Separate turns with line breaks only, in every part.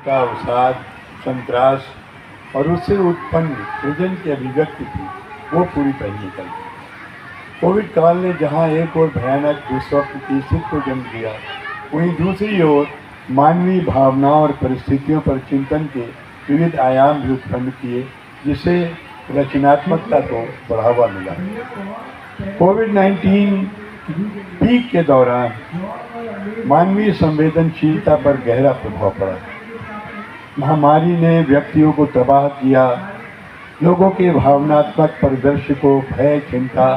का अवसाद, संतरास और उससे उत्पन्न सृजन की अभिव्यक्ति थी, वो पूरी तरह निकल गई। कोविड काल ने जहां एक और भयानक दुस्वप्न की स्थिति को जन्म दिया, वहीं दूसरी ओर मानवीय भावनाओं और परिस्थितियों पर चिंतन के विविध आयाम भी उत्पन्न किए, जिससे रचनात्मकता को बढ़ावा मिला। कोविड-19 पीक के दौरान मानवीय संवेदनशीलता पर गहरा प्रभाव पड़ा। महामारी ने व्यक्तियों को तबाह किया, लोगों के भावनात्मक परिदृश्य को भय, चिंता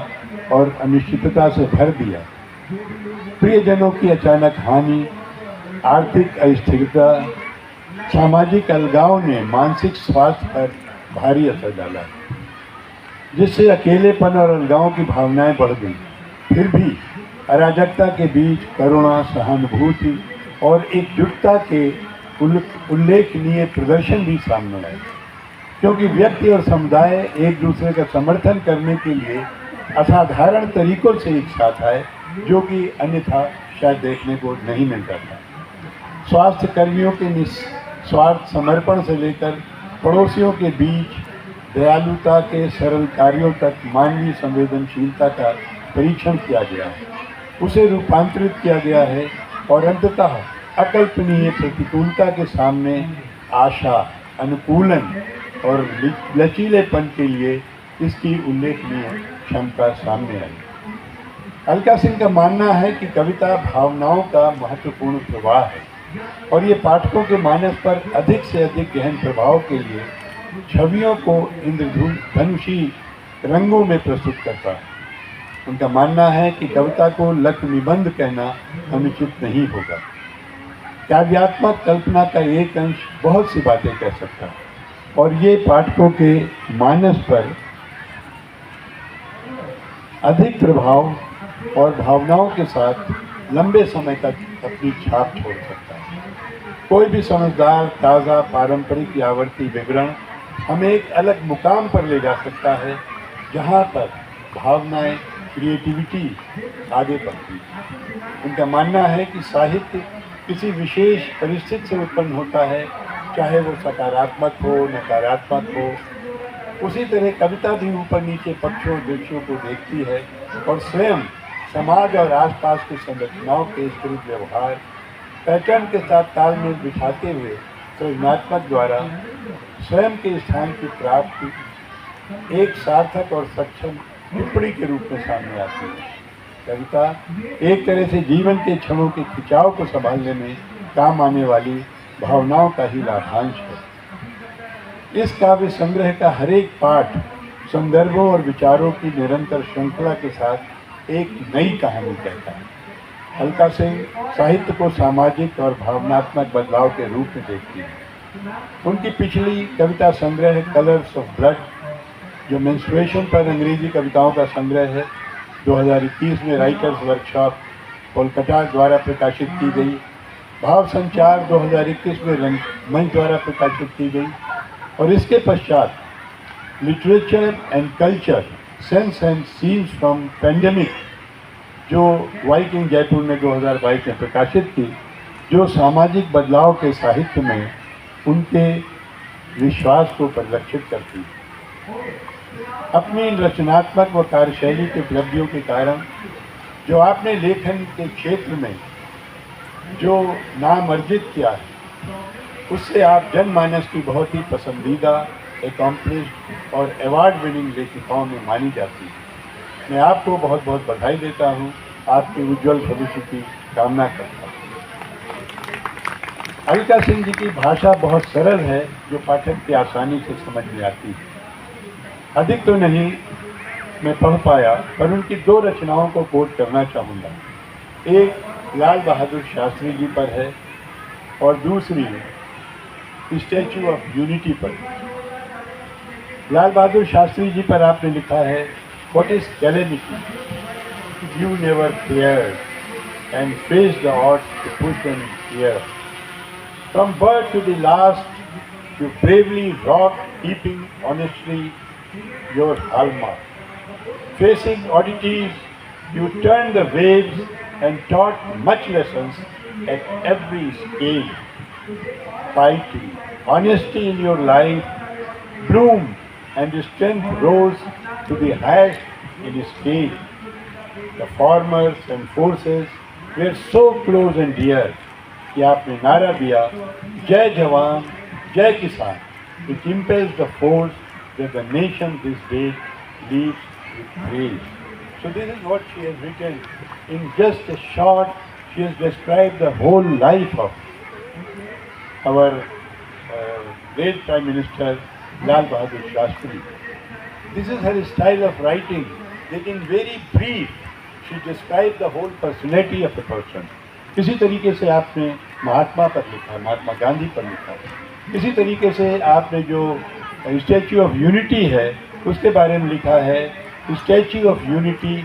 और अनिश्चितता से भर दिया। प्रियजनों की अचानक हानि, आर्थिक अस्थिरता, सामाजिक अलगाव ने मानसिक स्वास्थ्य पर भारी असर डाला, जिससे अकेलेपन और अलगाव की भावनाएं बढ़ गई। फिर भी अराजकता के बीच करुणा, सहानुभूति और एकजुटता के उल्लेखनीय प्रदर्शन भी सामने आए, क्योंकि व्यक्ति और समुदाय एक दूसरे का समर्थन करने के लिए असाधारण तरीकों से एक साथ आए, जो कि अन्यथा शायद देखने को नहीं मिलता था। स्वास्थ्य कर्मियों के निस्वार्थ समर्पण से लेकर पड़ोसियों के बीच दयालुता के सरल कार्यों तक मानवीय संवेदनशीलता का परीक्षण किया गया है, उसे रूपांतरित किया गया है और अंततः अकल्पनीय प्रतिकूलता के सामने आशा, अनुकूलन और लचीलेपन के लिए इसकी उल्लेखनीय क्षमता सामने आई। अलका सिंह का मानना है कि कविता भावनाओं का महत्वपूर्ण प्रवाह है और ये पाठकों के मानस पर अधिक से अधिक गहन प्रभाव के लिए छवियों को इंद्रधनुषी रंगों में प्रस्तुत करता है। उनका मानना है कि कविता को लघु निबंध कहना अनुचित नहीं होगा। काव्यात्मक कल्पना का एक अंश बहुत सी बातें कह सकता है और ये पाठकों के मानस पर अधिक प्रभाव और भावनाओं के साथ लंबे समय तक अपनी छाप छोड़ सकता है। कोई भी समझदार, ताज़ा, पारंपरिक या आवर्ती विवरण हमें एक अलग मुकाम पर ले जा सकता है, जहाँ पर भावनाएं, क्रिएटिविटी आगे बढ़ती है। उनका मानना है कि साहित्य किसी विशेष परिस्थिति से उत्पन्न होता है, चाहे वो सकारात्मक हो, नकारात्मक हो। उसी तरह कविता भी ऊपर नीचे पक्षों दृश्यों को देखती है और स्वयं समाज और आसपास की संरचनाओं के स्थिर व्यवहार पैटर्न के साथ तालमेल बिठाते हुए सृजनात्मक द्वारा स्वयं के स्थान की प्राप्ति एक सार्थक और सक्षम टिप्पणी के रूप में सामने आती है। कविता एक तरह से जीवन के क्षणों के खिंचाव को संभालने में काम आने वाली भावनाओं का ही लाभांश है। इस काव्य संग्रह का हर एक पाठ संदर्भों और विचारों की निरंतर श्रृंखला के साथ एक नई कहानी कहता है। अलका सिंह साहित्य को सामाजिक और भावनात्मक बदलाव के रूप में देखती है। उनकी पिछली कविता संग्रह कलर्स ऑफ ब्लड, जो मेंस्ट्रुएशन पर अंग्रेजी कविताओं का संग्रह है, 2021 में राइटर्स वर्कशॉप कोलकाता द्वारा प्रकाशित की गई। भाव संचार 2021 में रंगमंच द्वारा प्रकाशित की गई और इसके पश्चात literature and culture sense and scenes from pandemic, जो वाइकिंग जयपुर ने 2022 में प्रकाशित की, जो सामाजिक बदलाव के साहित्य में उनके विश्वास को परिलक्षित करती है। अपनी रचनात्मक व कार्यशैली की उपलब्धियों के कारण जो आपने लेखन के क्षेत्र में जो नाम अर्जित किया है, उससे आप जनमानस की बहुत ही पसंदीदा, एकम्प्लिश्ड और अवार्ड विनिंग लेखिकाओं में मानी जाती है। मैं आपको बहुत बहुत बधाई देता हूँ, आपके उज्जवल भविष्य की कामना करता हूँ। अलका सिंह जी की भाषा बहुत सरल है, जो पाठक की आसानी से समझ में आती है। अधिक तो नहीं मैं पढ़ पाया, पर उनकी दो रचनाओं को कोट करना चाहूँगा। एक लाल बहादुर शास्त्री जी पर है और दूसरी स्टैचू ऑफ यूनिटी पर। लाल बहादुर शास्त्री जी पर आपने लिखा है, what is calamity, you never feared and face the odds to push them here. From birth to the last, you bravely rocked, keeping honestly your hallmark. Facing oddities, you turned the waves and taught much lessons at every scale. piety, honesty in your life bloomed and strength rose to the highest in scale. The farmers and forces were so close and dear कि आपने नारा दिया जय जवान जय किसान. It impels the force that the nation this day leads with praise. So this is what she has written. In just a short, she has described the whole life of our great Prime Minister Lal Bahadur Shastri. This is her style of writing. That in very brief, she described the whole personality of a person. इसी तरीके से आपने महात्मा पर लिखा, महात्मा गांधी पर लिखा. इसी तरीके से आपने जो स्टैच्यू ऑफ यूनिटी है उसके बारे में लिखा है. Statue of Unity,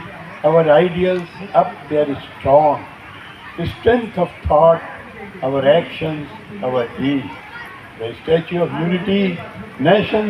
our ideals up there strong, strength of thought, our actions, our deeds. The Statue of Unity nation